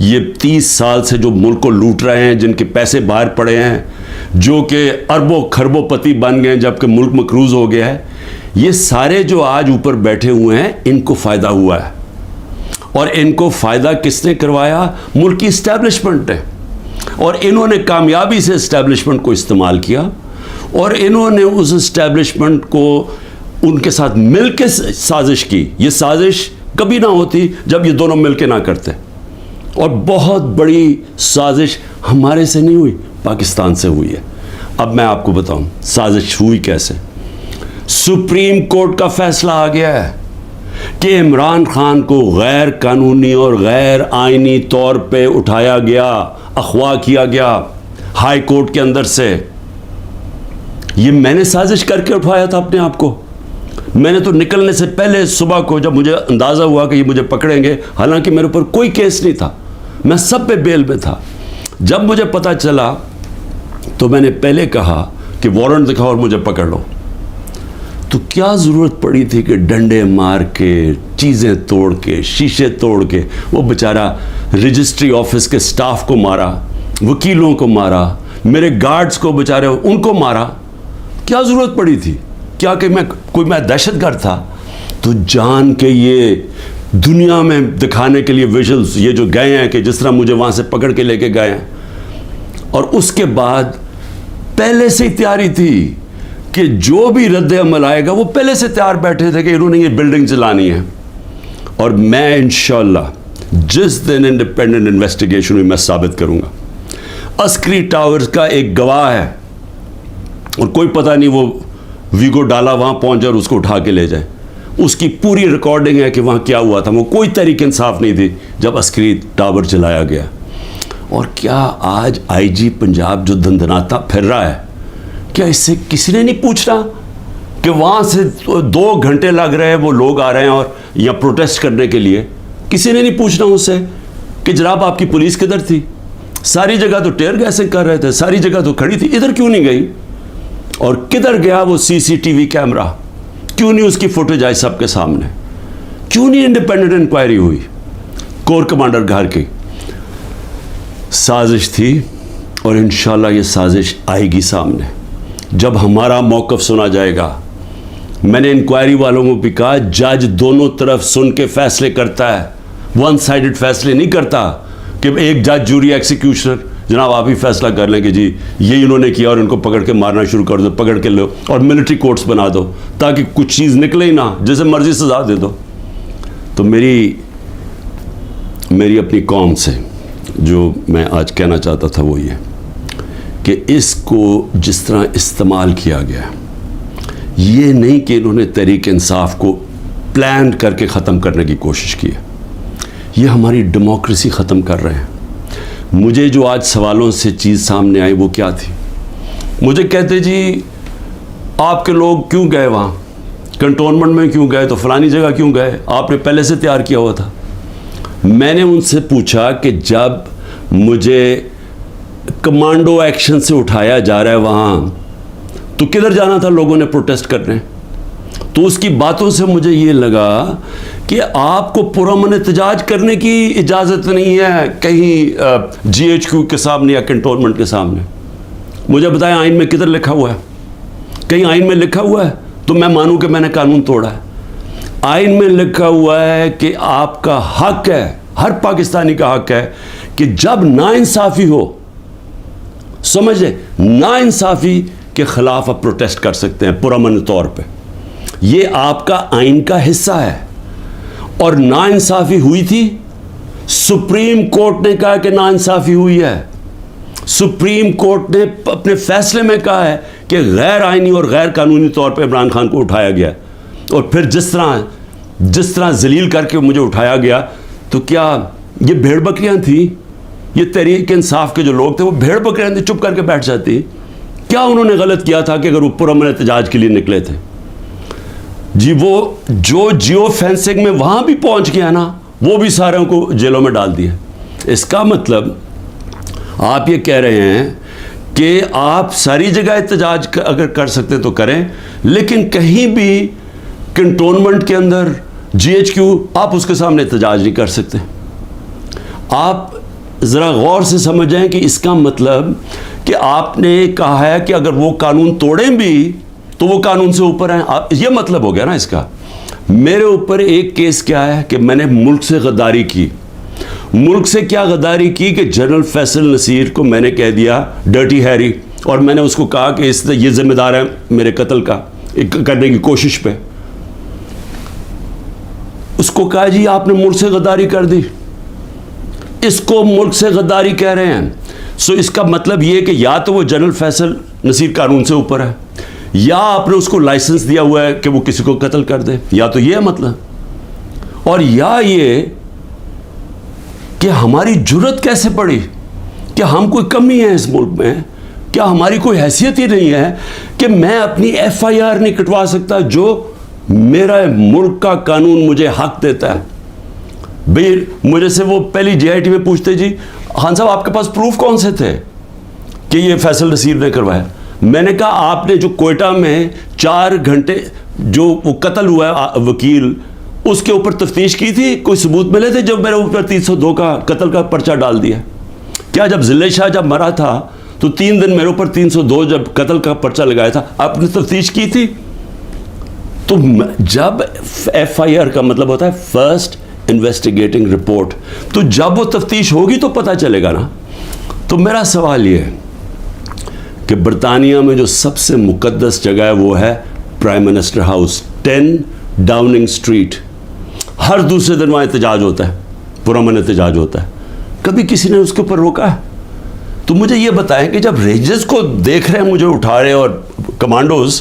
یہ 30 سال سے جو ملک کو لوٹ رہے ہیں, جن کے پیسے باہر پڑے ہیں, جو کہ اربوں کھربوں پتی بن گئے ہیں جبکہ ملک مقروض ہو گیا ہے, یہ سارے جو آج اوپر بیٹھے ہوئے ہیں ان کو فائدہ ہوا ہے. اور ان کو فائدہ کس نے کروایا؟ ملک کی اسٹیبلشمنٹ نے. اور انہوں نے کامیابی سے اسٹیبلشمنٹ کو استعمال کیا, اور انہوں نے اس اسٹیبلشمنٹ کو ان کے ساتھ مل کے سازش کی. یہ سازش کبھی نہ ہوتی جب یہ دونوں مل کے نہ کرتے. اور بہت بڑی سازش ہمارے سے نہیں ہوئی, پاکستان سے ہوئی ہے. اب میں آپ کو بتاؤں سازش ہوئی کیسے. سپریم کورٹ کا فیصلہ آ گیا ہے کہ عمران خان کو غیر قانونی اور غیر آئینی طور پہ اٹھایا گیا, اغوا کیا گیا ہائی کورٹ کے اندر سے. یہ میں نے سازش کر کے اٹھایا تھا اپنے آپ کو. میں نے تو نکلنے سے پہلے صبح کو جب مجھے اندازہ ہوا کہ یہ مجھے پکڑیں گے, حالانکہ میرے اوپر کوئی کیس نہیں تھا, میں سب پہ بیل میں تھا, جب مجھے پتہ چلا تو میں نے پہلے کہا کہ وارنٹ دکھاؤ اور مجھے پکڑ لو. تو کیا ضرورت پڑی تھی کہ ڈنڈے مار کے, چیزیں توڑ کے, شیشے توڑ کے, وہ بیچارہ رجسٹری آفس کے سٹاف کو مارا, وکیلوں کو مارا, میرے گارڈز کو بیچارے ان کو مارا. کیا ضرورت پڑی تھی؟ کیا کہ میں دہشت گرد تھا؟ تو جان کے یہ دنیا میں دکھانے کے لیے ویژلز یہ جو گئے ہیں کہ جس طرح مجھے وہاں سے پکڑ کے لے کے گئے ہیں. اور اس کے بعد پہلے سے ہی تیاری تھی کہ جو بھی رد عمل آئے گا, وہ پہلے سے تیار بیٹھے تھے کہ انہوں نے یہ بلڈنگ چلانی ہے. اور میں انشاءاللہ جس دن انڈیپینڈنٹ انویسٹیگیشن ہوئی میں ثابت کروں گا. عسکری ٹاورز کا ایک گواہ ہے, اور کوئی پتہ نہیں وہ ویگو ڈالا وہاں پہنچ جائے اور اس کو اٹھا کے لے جائے. اس کی پوری ریکارڈنگ ہے کہ وہاں کیا ہوا تھا. وہ کوئی تحریک انصاف نہیں تھی جب عسکری ٹاور چلایا گیا. اور کیا آج آئی جی پنجاب جو دندناتا پھر رہا ہے, کیا اس سے کسی نے نہیں پوچھ رہا کہ وہاں سے 2 گھنٹے لگ رہے ہیں, وہ لوگ آ رہے ہیں اور یا پروٹیسٹ کرنے کے لیے, کسی نے نہیں پوچھنا اس سے کہ جناب آپ کی پولیس کدھر تھی؟ ساری جگہ تو ٹیئر گیسنگ کر رہے تھے, ساری جگہ تو کھڑی تھی, ادھر کیوں نہیں گئی؟ اور کدھر گیا وہ CCTV کیمرہ؟ کیوں نہیں اس کی فوٹیج آئی سب کے سامنے؟ کیوں نہیں انڈیپینڈنٹ انکوائری ہوئی؟ کور کمانڈر گھر کی سازش تھی, اور انشاءاللہ یہ سازش آئے گی سامنے جب ہمارا موقف سنا جائے گا. میں نے انکوائری والوں کو بھی کہا جج دونوں طرف سن کے فیصلے کرتا ہے, ون سائیڈڈ فیصلے نہیں کرتا کہ ایک جج جوری ایکسیکیوشنر جناب آپ ہی فیصلہ کر لیں کہ جی یہ انہوں نے کیا اور ان کو پکڑ کے مارنا شروع کر دو, پکڑ کے لو اور ملٹری کورٹس بنا دو تاکہ کچھ چیز نکلے ہی نہ, جیسے مرضی سزا دے دو. تو میری اپنی قوم سے جو میں آج کہنا چاہتا تھا وہ یہ کہ اس کو جس طرح استعمال کیا گیا, یہ نہیں کہ انہوں نے تحریک انصاف کو پلان کر کے ختم کرنے کی کوشش کی ہے, یہ ہماری ڈیموکریسی ختم کر رہے ہیں. مجھے جو آج سوالوں سے چیز سامنے آئی وہ کیا تھی؟ مجھے کہتے جی آپ کے لوگ کیوں گئے وہاں, کنٹونمنٹ میں کیوں گئے, تو فلانی جگہ کیوں گئے, آپ نے پہلے سے تیار کیا ہوا تھا. میں نے ان سے پوچھا کہ جب مجھے کمانڈو ایکشن سے اٹھایا جا رہا ہے وہاں, تو کدھر جانا تھا لوگوں نے پروٹیسٹ کرنے؟ تو اس کی باتوں سے مجھے یہ لگا کہ آپ کو پرامن احتجاج کرنے کی اجازت نہیں ہے کہیں GHQ کے سامنے یا کنٹونمنٹ کے سامنے. مجھے بتائیں آئین میں کدھر لکھا ہوا ہے؟ کہیں آئین میں لکھا ہوا ہے تو میں مانوں کہ میں نے قانون توڑا ہے. آئین میں لکھا ہوا ہے کہ آپ کا حق ہے, ہر پاکستانی کا حق ہے کہ جب ناانصافی ہو, سمجھے, ناانصافی کے خلاف آپ پروٹیسٹ کر سکتے ہیں پرامن طور پہ. یہ آپ کا آئین کا حصہ ہے. اور ناانصافی ہوئی تھی, سپریم کورٹ نے کہا کہ ناانصافی ہوئی ہے. سپریم کورٹ نے اپنے فیصلے میں کہا ہے کہ غیر آئینی اور غیر قانونی طور پہ عمران خان کو اٹھایا گیا, اور پھر جس طرح ذلیل کر کے مجھے اٹھایا گیا, تو کیا یہ بھیڑ بکریاں تھیں؟ یہ تحریک انصاف کے جو لوگ تھے وہ بھیڑ بکریاں تھیں, چپ کر کے بیٹھ جاتی؟ کیا انہوں نے غلط کیا تھا کہ اگر وہ پرامن احتجاج کے لیے نکلے تھے؟ جی وہ جو جیو فینسنگ میں وہاں بھی پہنچ گیا نا, وہ بھی ساروں کو جیلوں میں ڈال دیا. اس کا مطلب آپ یہ کہہ رہے ہیں کہ آپ ساری جگہ احتجاج اگر کر سکتے تو کریں, لیکن کہیں بھی کنٹونمنٹ کے اندر GHQ آپ اس کے سامنے احتجاج نہیں کر سکتے. آپ ذرا غور سے سمجھیں کہ اس کا مطلب کہ آپ نے کہا ہے کہ اگر وہ قانون توڑیں بھی تو وہ قانون سے اوپر ہیں. یہ مطلب ہو گیا نا اس کا. میرے اوپر ایک کیس کیا ہے کہ میں نے ملک سے غداری کی. ملک سے کیا غداری کی کہ جنرل فیصل نصیر کو میں نے کہہ دیا ڈرٹی ہیری, اور میں نے اس کو کہا کہ یہ ذمہ دار ہے میرے قتل کا کرنے کی کوشش پہ. اس کو کہا جی آپ نے ملک سے غداری کر دی. اس کو ملک سے غداری کہہ رہے ہیں. سو اس کا مطلب یہ کہ یا تو وہ جنرل فیصل نصیر قانون سے اوپر ہے, یا آپ نے اس کو لائسنس دیا ہوا ہے کہ وہ کسی کو قتل کر دے, یا تو یہ مطلب, اور یا یہ کہ ہماری جرت کیسے پڑی, کہ ہم کوئی کمی ہے اس ملک میں, کیا ہماری کوئی حیثیت ہی نہیں ہے کہ میں اپنی ایف آئی آر نہیں کٹوا سکتا جو میرا ملک کا قانون مجھے حق دیتا ہے. بھئی مجھے سے وہ پہلی جے آئی ٹی میں پوچھتے جی خان صاحب آپ کے پاس پروف کون سے تھے کہ یہ فیصل نصیر نے کروایا. میں نے کہا آپ نے جو کوئٹہ میں 4 گھنٹے جو وہ قتل ہوا ہے وکیل, اس کے اوپر تفتیش کی تھی, کوئی ثبوت ملے تھے جب میرے اوپر 302 کا قتل کا پرچہ ڈال دیا؟ کیا جب ضلع شاہ جب مرا تھا تو 3 دن میرے اوپر 302 جب قتل کا پرچہ لگایا تھا, آپ نے تفتیش کی تھی؟ تو جب ایف آئی آر کا مطلب ہوتا ہے فرسٹ انویسٹیگیٹنگ رپورٹ, تو جب وہ تفتیش ہوگی تو پتہ چلے گا نا. تو میرا سوال یہ ہے کہ برطانیہ میں جو سب سے مقدس جگہ ہے وہ ہے prime minister house, 10 Downing street. ہر دوسرے دن وہاں احتجاج ہوتا ہے, پرامن احتجاج ہوتا ہے. کبھی کسی نے اس کے اوپر روکا ہے؟ تو مجھے یہ بتائیں کہ جب رینجرز کو دیکھ رہے ہیں مجھے اٹھا رہے اور کمانڈوز,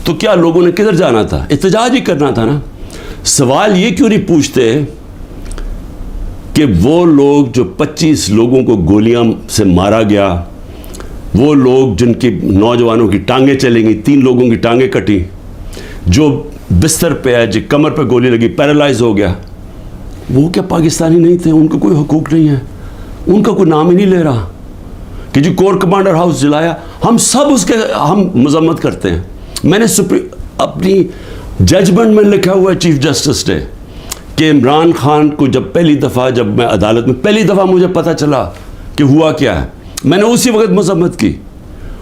تو کیا لوگوں نے کدھر جانا تھا؟ احتجاج ہی کرنا تھا نا. سوال یہ کیوں نہیں پوچھتے کہ وہ لوگ جو 25 لوگوں کو گولیاں سے مارا گیا, وہ لوگ جن کی نوجوانوں کی ٹانگیں چلیں گی, 3 لوگوں کی ٹانگیں کٹی, جو بستر پہ ہے, جو کمر پہ گولی لگی پیرالائز ہو گیا, وہ کیا پاکستانی نہیں تھے؟ ان کو کوئی حقوق نہیں ہے؟ ان کا کوئی نام ہی نہیں لے رہا کہ جی کور کمانڈر ہاؤس جلایا. ہم سب اس کے ہم مذمت کرتے ہیں. میں نے اپنی ججمنٹ میں لکھا ہوا ہے چیف جسٹس نے کہ عمران خان کو جب پہلی دفعہ جب میں عدالت میں پہلی دفعہ مجھے پتہ چلا کہ ہوا کیا ہے, میں نے اسی وقت مذمت کی,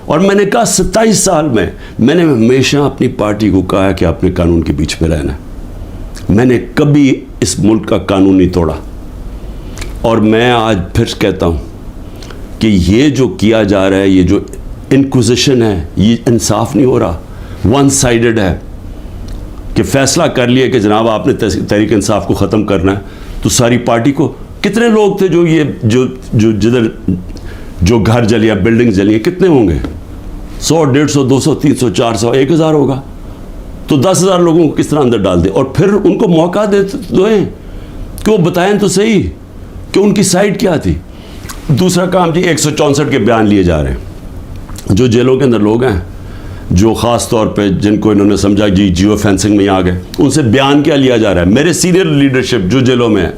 اور میں نے کہا 27 سال میں نے ہمیشہ اپنی پارٹی کو کہا ہے کہ آپ نے قانون کے بیچ میں رہنا ہے. میں نے کبھی اس ملک کا قانون نہیں توڑا, اور میں آج پھر کہتا ہوں کہ یہ جو کیا جا رہا ہے, یہ جو انکوزیشن ہے, یہ انصاف نہیں ہو رہا, ون سائیڈڈ ہے. کہ فیصلہ کر لیا کہ جناب آپ نے تحریک انصاف کو ختم کرنا ہے, تو ساری پارٹی کو, کتنے لوگ تھے جو یہ جو جدھر جو گھر جلیا, بلڈنگ جلی, کتنے ہوں گے؟ 100 150 200 300 400 1000 ہوگا. تو 10,000 لوگوں کو کس طرح اندر ڈال دے, اور پھر ان کو موقع دیں کہ وہ بتائیں تو صحیح کہ ان کی سائڈ کیا تھی. دوسرا کام جی 164 کے بیان لیے جا رہے ہیں. جو جیلوں کے اندر لوگ ہیں, جو خاص طور پہ جن کو انہوں نے سمجھا جی جیو فینسنگ میں آ گئے, ان سے بیان کیا لیا جا رہا ہے؟ میرے سینئر لیڈرشپ جو جیلوں میں ہے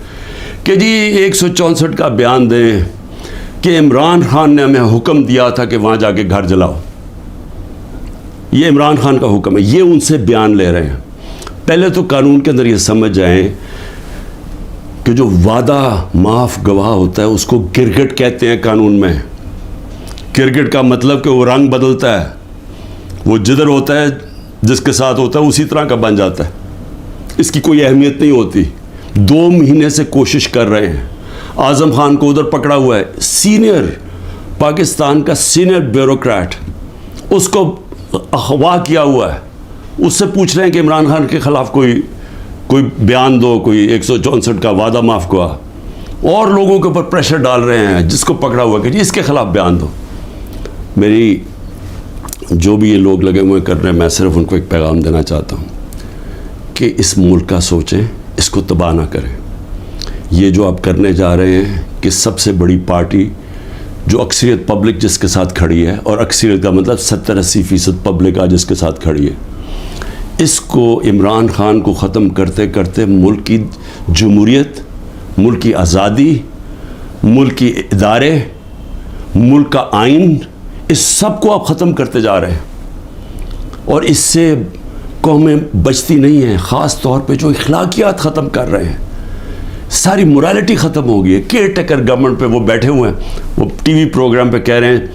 کہ جی 164 کا بیان دیں کہ عمران خان نے ہمیں حکم دیا تھا کہ وہاں جا کے گھر جلاؤ. یہ عمران خان کا حکم ہے, یہ ان سے بیان لے رہے ہیں. پہلے تو قانون کے اندر یہ سمجھ جائیں کہ جو وعدہ معاف گواہ ہوتا ہے اس کو گرگٹ کہتے ہیں قانون میں. گرگٹ کا مطلب کہ وہ رنگ بدلتا ہے, وہ جدھر ہوتا ہے جس کے ساتھ ہوتا ہے اسی طرح کا بن جاتا ہے, اس کی کوئی اہمیت نہیں ہوتی. 2 مہینے سے کوشش کر رہے ہیں. اعظم خان کو ادھر پکڑا ہوا ہے, سینئر پاکستان کا سینئر بیوروکریٹ, اس کو اغوا کیا ہوا ہے. اس سے پوچھ رہے ہیں کہ عمران خان کے خلاف کوئی بیان دو, کوئی 164 کا وعدہ معاف گواہ, اور لوگوں کے اوپر پریشر ڈال رہے ہیں جس کو پکڑا ہوا کہ جی اس کے خلاف بیان دو. میری جو بھی یہ لوگ لگے ہوئے کر رہے ہیں, میں صرف ان کو ایک پیغام دینا چاہتا ہوں کہ اس ملک کا سوچیں, اس کو تباہ نہ کریں. یہ جو آپ کرنے جا رہے ہیں کہ سب سے بڑی پارٹی جو اکثریت پبلک جس کے ساتھ کھڑی ہے, اور اکثریت کا مطلب 70-80% پبلک آج جس کے ساتھ کھڑی ہے, اس کو عمران خان کو ختم کرتے کرتے ملک کی جمہوریت, ملک کی آزادی, ملک کی ادارے, ملک کا آئین, اس سب کو آپ ختم کرتے جا رہے ہیں. اور اس سے قومیں بچتی نہیں ہیں, خاص طور پہ جو اخلاقیات ختم کر رہے ہیں. ساری morality ختم ہو گئی ہے. کیئر ٹیکر گورنمنٹ پہ وہ بیٹھے ہوئے ہیں, وہ ٹی وی پروگرام پہ کہہ رہے ہیں,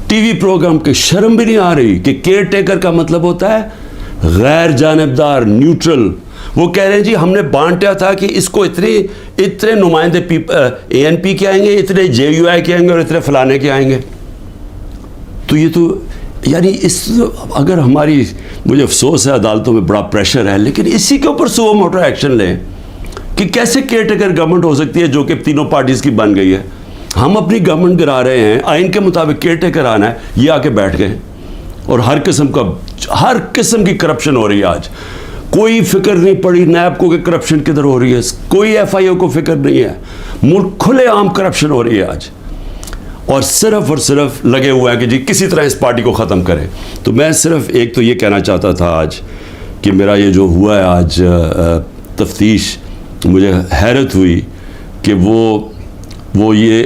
ٹی وی پروگرام کے شرم بھی نہیں آ رہی کہ کیئر ٹیکر کا مطلب ہوتا ہے غیر جانبدار, نیوٹرل. وہ کہہ رہے ہیں جی ہم نے بانٹا تھا کہ اس کو اتنے نمائندے اے این پی کے آئیں گے, اتنے جے یو آئی کے آئیں گے اور اتنے فلانے کے آئیں گے. تو یہ تو یعنی اگر ہماری, مجھے افسوس ہے عدالتوں میں بڑا پریشر ہے, لیکن اسی کے اوپر سو موٹر ایکشن لیں کہ کیسے کیئر ٹیکر گورنمنٹ ہو سکتی ہے جو کہ تینوں پارٹیز کی بن گئی ہے. ہم اپنی گورنمنٹ گرا رہے ہیں, آئین کے مطابق کیئر ٹیکر آنا ہے, یہ آ کے بیٹھ گئے اور ہر قسم کی کرپشن ہو رہی ہے. آج کوئی فکر نہیں پڑی نیب کو کہ کرپشن کدھر ہو رہی ہے, کوئی ایف آئی او کو فکر نہیں ہے, ملک کھلے عام کرپشن ہو رہی ہے آج, اور صرف لگے ہوئے ہیں کہ جی کسی طرح اس پارٹی کو ختم کریں. تو میں صرف ایک تو یہ کہنا چاہتا تھا آج کہ میرا یہ جو ہوا ہے آج تفتیش, مجھے حیرت ہوئی کہ وہ یہ,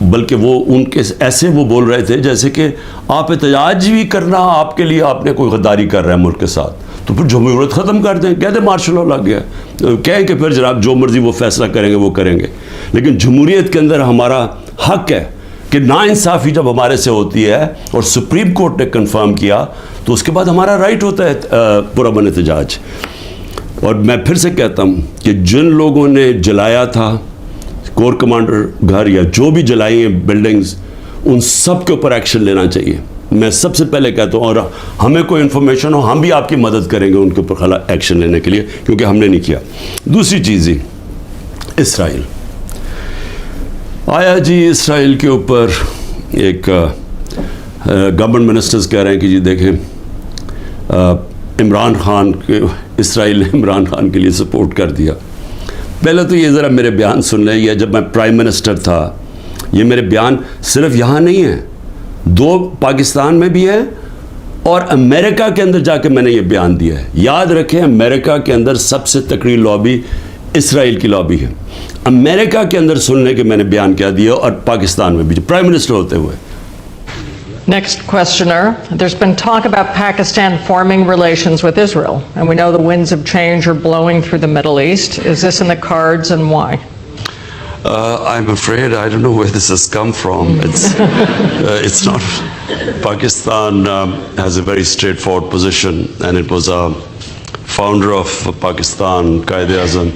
بلکہ وہ ان کے ایسے وہ بول رہے تھے جیسے کہ آپ احتجاج بھی کرنا آپ کے لیے آپ نے کوئی غداری کر رہا ہے ملک کے ساتھ, تو پھر جمہوریت ختم کر دیں, کہہ دیں مارشل لا لگ گیا, کہیں کہ پھر جناب جو مرضی وہ فیصلہ کریں گے وہ کریں گے. لیکن جمہوریت کے اندر ہمارا حق ہے کہ ناانصافی جب ہمارے سے ہوتی ہے اور سپریم کورٹ نے کنفرم کیا تو اس کے بعد ہمارا رائٹ ہوتا ہے پرامن احتجاج. اور میں پھر سے کہتا ہوں کہ جن لوگوں نے جلایا تھا کور کمانڈر گھر یا جو بھی جلائی ہیں بلڈنگز, ان سب کے اوپر ایکشن لینا چاہیے. میں سب سے پہلے کہتا ہوں, اور ہمیں کوئی انفارمیشن ہو ہم بھی آپ کی مدد کریں گے ان کے اوپر ایکشن لینے کے لیے, کیونکہ ہم نے نہیں کیا. دوسری چیز ہی اسرائیل آیا جی, اسرائیل کے اوپر ایک گورنمنٹ منسٹرز کہہ رہے ہیں کہ جی دیکھیں عمران خان کے, اسرائیل نے عمران خان کے لیے سپورٹ کر دیا. پہلے تو یہ ذرا میرے بیان سن لیں, یہ جب میں پرائم منسٹر تھا, یہ میرے بیان صرف یہاں نہیں ہیں, 2 پاکستان میں بھی ہے اور امریکہ کے اندر جا کے میں نے یہ بیان دیا ہے. یاد رکھیں امریکہ کے اندر سب سے تکڑی لابی اسرائیل کی لابی ہے. امریکہ کے اندر سننے کے میں نے بیان کیا دیا, اور پاکستان میں بھی پرائم منسٹر ہوتے ہوئے. Next questioner. There's been talk about Pakistan forming relations with Israel, and we know the winds of change are blowing through the Middle East. Is this in the cards, and why? I'm afraid I don't know where this has come from. It's not. Pakistan has a very straightforward position, and it was a founder of Pakistan, Quaid-e-Azam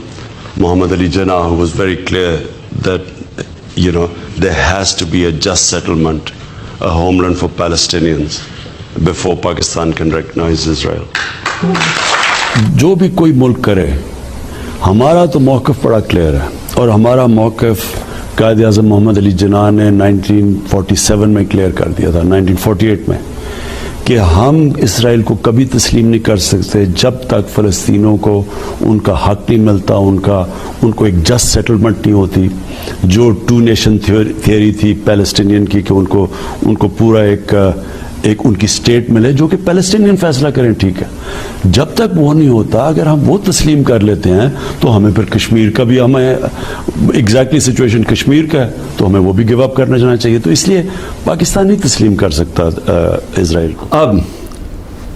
Muhammad Ali Jinnah, who was very clear that there has to be a just settlement, a homeland for Palestinians before Pakistan can recognize Israel. جو بھی کوئی ملک کرے, ہمارا تو موقف بڑا clear ہے, اور ہمارا موقف قائد اعظم محمد علی جناح نے 1947 میں کلیئر کر دیا تھا, 1948 میں, کہ ہم اسرائیل کو کبھی تسلیم نہیں کر سکتے جب تک فلسطینوں کو ان کا حق نہیں ملتا, ان کو ایک جسٹ سیٹلمنٹ نہیں ہوتی. جو 2 نیشن تھیوری تھی پیلسٹینین کی کہ ان کو پورا ایک ان کی اسٹیٹ ملے جو کہ پیلسٹینین فیصلہ کریں, ٹھیک ہے. جب تک وہ نہیں ہوتا, اگر ہم وہ تسلیم کر لیتے ہیں تو ہمیں پھر کشمیر کا بھی, ہمیں ایگزیکٹلی سچویشن کشمیر کا ہے تو ہمیں وہ بھی گیو اپ کرنا جانا چاہیے. تو اس لیے پاکستان نہیں تسلیم کر سکتا اسرائیل کو. اب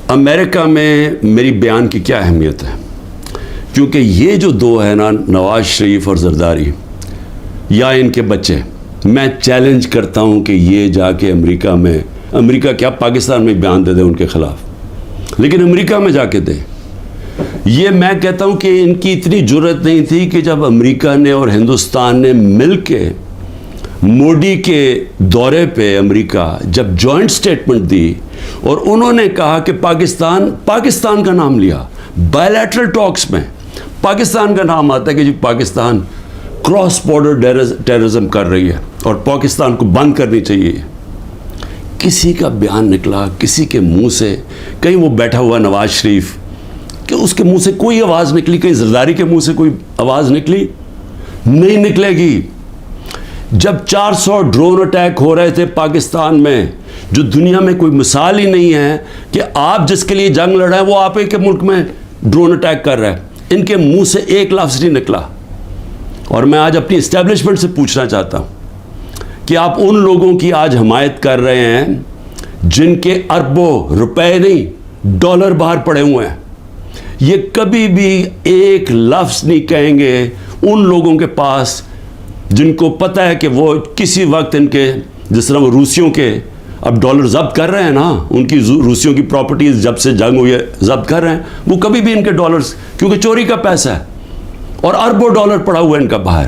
امریکہ میں میری بیان کی کیا اہمیت ہے, کیونکہ یہ جو 2 ہیں نا, نواز شریف اور زرداری یا ان کے بچے, میں چیلنج کرتا ہوں کہ یہ جا کے امریکہ کیا پاکستان میں بیان دے دے ان کے خلاف, لیکن امریکہ میں جا کے دے. یہ میں کہتا ہوں کہ ان کی اتنی جرت نہیں تھی کہ جب امریکہ نے اور ہندوستان نے مل کے موڈی کے دورے پہ امریکہ جب جوائنٹ سٹیٹمنٹ دی اور انہوں نے کہا کہ پاکستان کا نام لیا, بائیلیٹرل ٹاکس میں پاکستان کا نام آتا ہے کہ جی پاکستان کراس بارڈر ٹیررزم کر رہی ہے اور پاکستان کو بند کرنی چاہیے. کسی کا بیان نکلا کسی کے منہ سے, کہیں وہ بیٹھا ہوا نواز شریف کہ اس کے منہ سے کوئی آواز نکلی, کہیں زرداری کے منہ سے کوئی آواز نکلی؟ نہیں نکلے گی. جب 400 ڈرون اٹیک ہو رہے تھے پاکستان میں, جو دنیا میں کوئی مثال ہی نہیں ہے کہ آپ جس کے لیے جنگ لڑ رہے ہیں وہ آپ کے ملک میں ڈرون اٹیک کر رہے ہیں, ان کے منہ سے ایک لفظ نہیں نکلا. اور میں آج اپنی اسٹیبلشمنٹ سے پوچھنا چاہتا ہوں کہ آپ ان لوگوں کی آج حمایت کر رہے ہیں جن کے اربوں روپے نہیں ڈالر باہر پڑے ہوئے ہیں. یہ کبھی بھی ایک لفظ نہیں کہیں گے ان لوگوں کے پاس جن کو پتہ ہے کہ وہ کسی وقت ان کے جس طرح وہ روسیوں کے اب ڈالر ضبط کر رہے ہیں نا, ان کی روسیوں کی پراپرٹیز جب سے جنگ ہوئی ہے ضبط کر رہے ہیں, وہ کبھی بھی ان کے ڈالرز, کیونکہ چوری کا پیسہ ہے اور اربوں ڈالر پڑا ہوا ہے ان کا باہر,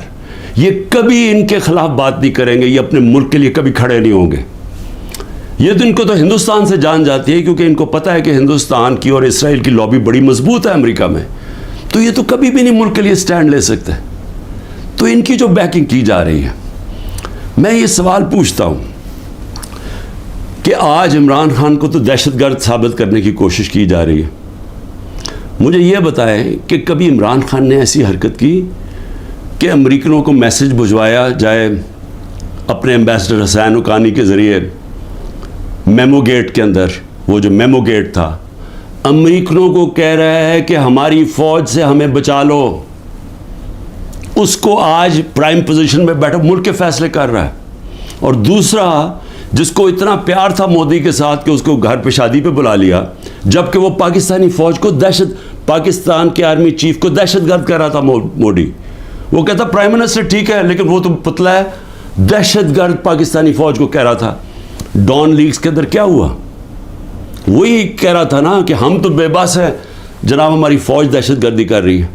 یہ کبھی ان کے خلاف بات نہیں کریں گے, یہ اپنے ملک کے لیے کبھی کھڑے نہیں ہوں گے. یہ تو ان کو تو ہندوستان سے جان جاتی ہے کیونکہ ان کو پتہ ہے کہ ہندوستان کی اور اسرائیل کی لابی بڑی مضبوط ہے امریکہ میں, تو یہ تو کبھی بھی نہیں ملک کے لیے سٹینڈ لے سکتے. تو ان کی جو بیکنگ کی جا رہی ہے, میں یہ سوال پوچھتا ہوں کہ آج عمران خان کو تو دہشت گرد ثابت کرنے کی کوشش کی جا رہی ہے. مجھے یہ بتائیں کہ کبھی عمران خان نے ایسی حرکت کی کہ امریکنوں کو میسج بھجوایا جائے اپنے ایمبیسڈر حسین حقانی کے ذریعے میمو گیٹ کے اندر, وہ جو میمو گیٹ تھا, امریکنوں کو کہہ رہا ہے کہ ہماری فوج سے ہمیں بچا لو, اس کو آج پرائم پوزیشن میں بیٹھا ملک کے فیصلے کر رہا ہے. اور دوسرا جس کو اتنا پیار تھا مودی کے ساتھ کہ اس کو گھر پہ شادی پہ بلا لیا, جبکہ وہ پاکستانی فوج کو پاکستان کے آرمی چیف کو دہشت گرد کہہ رہا تھا مودی. وہ کہتا پرائم منسٹر ٹھیک ہے لیکن وہ تو پتلا ہے, دہشت گرد پاکستانی فوج کو کہہ رہا تھا. ڈان لیگز کے اندر کیا ہوا, وہی کہہ رہا تھا نا کہ ہم تو بے بس ہیں جناب, ہماری فوج دہشت گردی کر رہی ہے.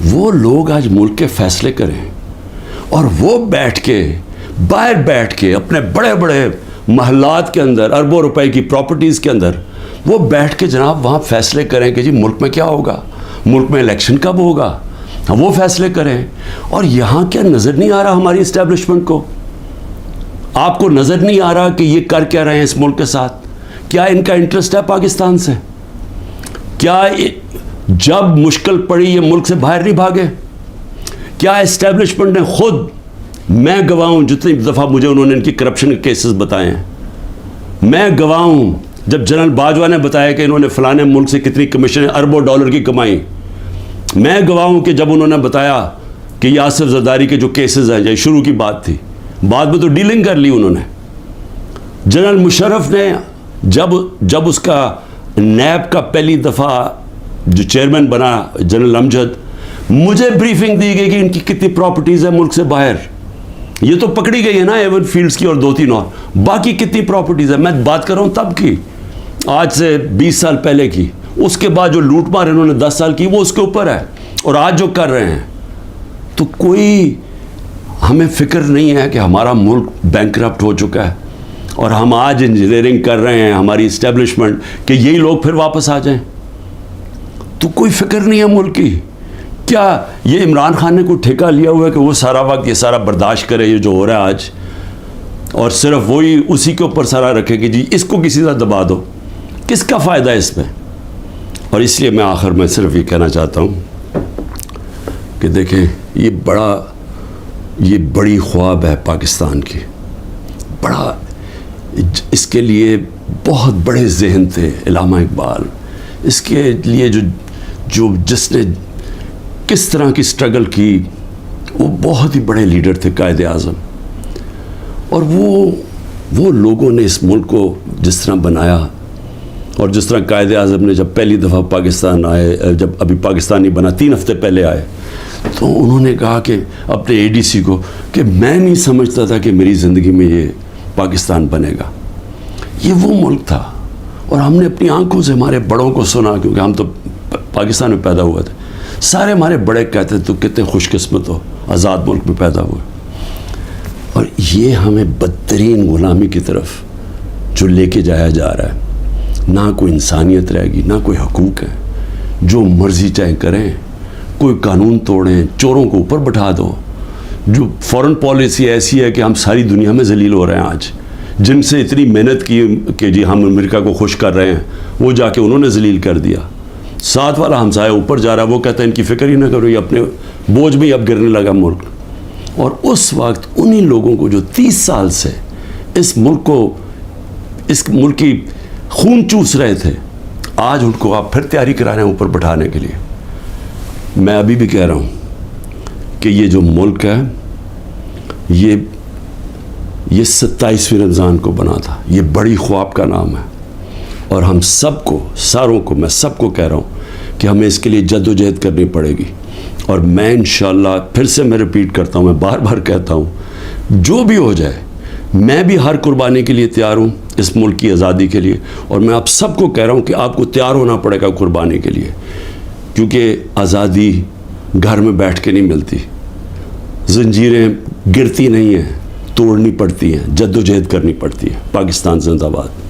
وہ لوگ آج ملک کے فیصلے کریں اور وہ بیٹھ کے باہر بیٹھ کے اپنے بڑے بڑے محلات کے اندر اربوں روپے کی پراپرٹیز کے اندر وہ بیٹھ کے جناب وہاں فیصلے کریں کہ جی ملک میں کیا ہوگا, ملک میں الیکشن کب ہوگا, وہ فیصلے کریں. اور یہاں کیا نظر نہیں آ رہا ہماری اسٹیبلشمنٹ کو؟ آپ کو نظر نہیں آ رہا کہ یہ کر کیا رہے ہیں اس ملک کے ساتھ؟ کیا ان کا انٹرسٹ ہے پاکستان سے؟ کیا جب مشکل پڑی یہ ملک سے باہر نہیں بھاگے؟ کیا اسٹیبلشمنٹ نے خود, میں گواہ ہوں جتنی دفعہ مجھے انہوں نے ان کی کرپشن کے کیسز بتائے ہیں, میں گواہ ہوں جب جنرل باجوہ نے بتایا کہ انہوں نے فلانے ملک سے کتنی کمیشن اربوں ڈالر کی کمائی, میں گواہ ہوں کہ جب انہوں نے بتایا کہ یہ آصف زرداری کے جو کیسز ہیں, یہ شروع کی بات تھی, بعد میں تو ڈیلنگ کر لی انہوں نے. جنرل مشرف نے جب اس کا نیب کا پہلی دفعہ جو چیئرمین بنا جنرل امجد, مجھے بریفنگ دی گئی کہ ان کی کتنی پراپرٹیز ہیں ملک سے باہر. یہ تو پکڑی گئی ہے نا ایون فیلڈز کی اور 2-3 اور, باقی کتنی پراپرٹیز ہیں, میں بات کر رہا ہوں تب کی, آج سے 20 سال پہلے کی. اس کے بعد جو لوٹ مار انہوں نے 10 سال کی وہ اس کے اوپر ہے, اور آج جو کر رہے ہیں. تو کوئی ہمیں فکر نہیں ہے کہ ہمارا ملک بینکرپٹ ہو چکا ہے اور ہم آج انجینئرنگ کر رہے ہیں ہماری اسٹیبلشمنٹ کہ یہی لوگ پھر واپس آ جائیں؟ تو کوئی فکر نہیں ہے ملک کی. کیا یہ عمران خان نے کوئی ٹھیکہ لیا ہوا ہے کہ وہ سارا وقت یہ سارا برداشت کرے یہ جو ہو رہا ہے آج, اور صرف وہی اسی کے اوپر سارا رکھے کہ جی اس کو کسی طرح دبا دو؟ کس کا فائدہ ہے اس میں؟ اور اس لیے میں آخر میں صرف یہ کہنا چاہتا ہوں کہ دیکھیں یہ بڑی خواب ہے پاکستان کی, بڑا, اس کے لیے بہت بڑے ذہن تھے علامہ اقبال, اس کے لیے جس نے کس طرح کی سٹرگل کی, وہ بہت ہی بڑے لیڈر تھے, قائد اعظم. اور وہ لوگوں نے اس ملک کو جس طرح بنایا, اور جس طرح قائد اعظم نے جب پہلی دفعہ پاکستان آئے, جب ابھی پاکستانی بنا 3 ہفتے پہلے آئے, تو انہوں نے کہا کہ اپنے اے ڈی سی کو کہ میں نہیں سمجھتا تھا کہ میری زندگی میں یہ پاکستان بنے گا. یہ وہ ملک تھا, اور ہم نے اپنی آنکھوں سے ہمارے بڑوں کو سنا, کیونکہ ہم تو پاکستان میں پیدا ہوئے تھے. سارے ہمارے بڑے کہتے تو کتنے خوش قسمت ہو, آزاد ملک میں پیدا ہوئے. اور یہ ہمیں بدترین غلامی کی طرف جو لے کے جایا جا رہا ہے, نہ کوئی انسانیت رہے گی, نہ کوئی حقوق ہے, جو مرضی چاہے کریں, کوئی قانون توڑیں, چوروں کو اوپر بٹھا دو. جو فورن پالیسی ایسی ہے کہ ہم ساری دنیا میں ذلیل ہو رہے ہیں آج, جن سے اتنی محنت کی کہ جی ہم امریکہ کو خوش کر رہے ہیں, وہ جا کے انہوں نے ذلیل کر دیا. ساتھ والا ہمسایہ اوپر جا رہا ہے, وہ کہتا ہے ان کی فکر ہی نہ کرو, یہ اپنے بوجھ میں اب گرنے لگا ملک. اور اس وقت انہی لوگوں کو جو 30 سال سے اس ملک کی خون چوس رہے تھے, آج ان کو آپ پھر تیاری کرا رہے ہیں اوپر بٹھانے کے لیے. میں ابھی بھی کہہ رہا ہوں کہ یہ جو ملک ہے یہ 27ویں رمضان کو بنا تھا, یہ بڑی خواب کا نام ہے. اور ہم سب کو, ساروں کو, میں سب کو کہہ رہا ہوں کہ ہمیں اس کے لیے جد و جہد کرنی پڑے گی. اور میں انشاءاللہ پھر سے میں ریپیٹ کرتا ہوں, میں بار بار کہتا ہوں, جو بھی ہو جائے میں بھی ہر قربانی کے لیے تیار ہوں اس ملک کی آزادی کے لیے. اور میں آپ سب کو کہہ رہا ہوں کہ آپ کو تیار ہونا پڑے گا قربانی کے لیے, کیونکہ آزادی گھر میں بیٹھ کے نہیں ملتی, زنجیریں گرتی نہیں ہیں, توڑنی پڑتی ہیں, جد و جہد کرنی پڑتی ہے. پاکستان زندہ باد.